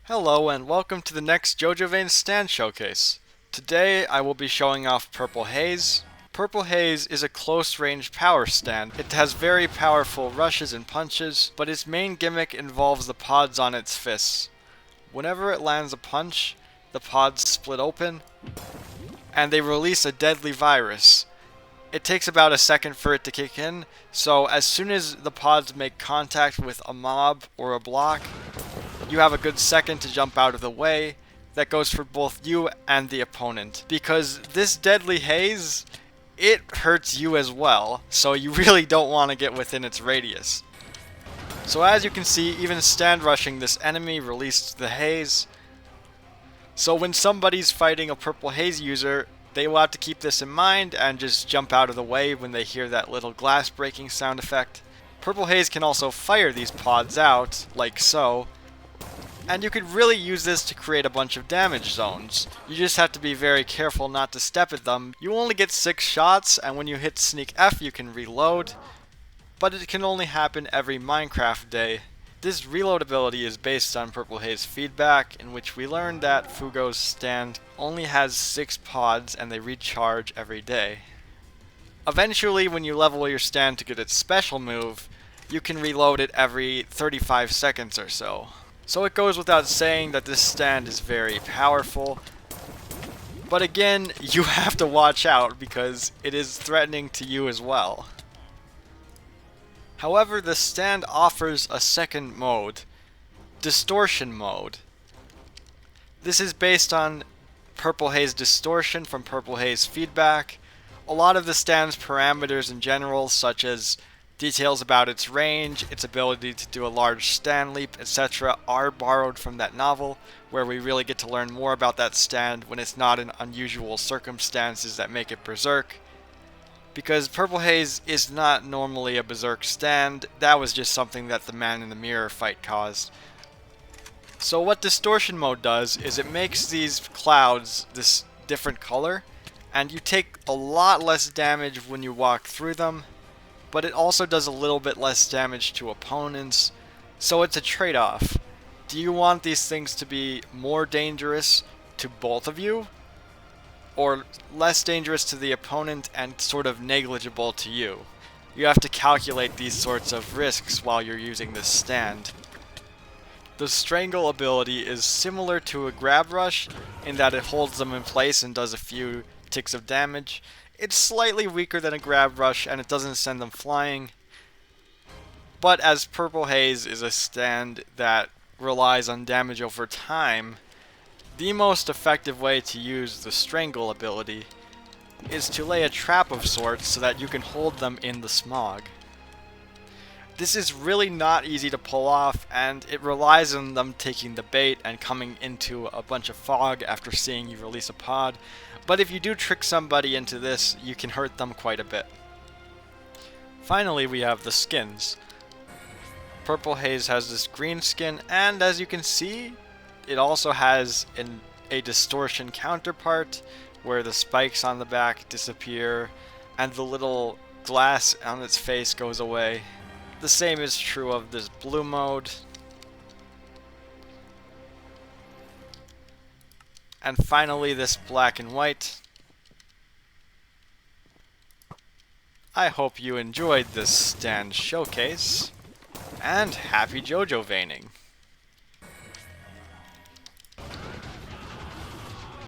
Hello and welcome to the next Jojovein stand showcase. Today I will be showing off Purple Haze. Purple Haze is a close-range power stand. It has very powerful rushes and punches, but its main gimmick involves the pods on its fists. Whenever it lands a punch, the pods split open, and they release a deadly virus. It takes about a second for it to kick in, so as soon as the pods make contact with a mob or a block, you have a good second to jump out of the way. That goes for both you and the opponent. Because this deadly haze, it hurts you as well, so you really don't want to get within its radius. So as you can see, even stand rushing this enemy released the haze. So when somebody's fighting a purple haze user, they will have to keep this in mind and just jump out of the way when they hear that little glass breaking sound effect. Purple haze can also fire these pods out, like so, and you could really use this to create a bunch of damage zones. You just have to be very careful not to step at them. You only get 6 shots, and when you hit sneak F you can reload, but it can only happen every Minecraft day. This reload ability is based on Purple Haze feedback, in which we learned that Fugo's stand only has 6 pods and they recharge every day. Eventually, when you level your stand to get its special move, you can reload it every 35 seconds or so. So it goes without saying that this stand is very powerful, but again, you have to watch out because it is threatening to you as well. However, the stand offers a second mode, Distortion Mode. This is based on Purple Haze Distortion from Purple Haze feedback. A lot of the stand's parameters in general, such as details about its range, its ability to do a large stand leap, etc., are borrowed from that novel, where we really get to learn more about that stand when it's not in unusual circumstances that make it berserk. Because Purple Haze is not normally a berserk stand, that was just something that the Man in the Mirror fight caused. So what Distortion Mode does is it makes these clouds this different color, and you take a lot less damage when you walk through them, but it also does a little bit less damage to opponents, so it's a trade-off. Do you want these things to be more dangerous to both of you, or less dangerous to the opponent and sort of negligible to you? You have to calculate these sorts of risks while you're using this stand. The Strangle ability is similar to a Grab Rush in that it holds them in place and does a few ticks of damage. It's slightly weaker than a Grab Rush and it doesn't send them flying, but as Purple Haze is a stand that relies on damage over time, the most effective way to use the Strangle ability is to lay a trap of sorts so that you can hold them in the smog. This is really not easy to pull off, and it relies on them taking the bait and coming into a bunch of fog after seeing you release a pod, but if you do trick somebody into this, you can hurt them quite a bit. Finally, we have the skins. Purple Haze has this green skin, and as you can see, it also has a distortion counterpart where the spikes on the back disappear and the little glass on its face goes away. The same is true of this blue mode. And finally, this black and white. I hope you enjoyed this stand showcase, and happy Jojoveining!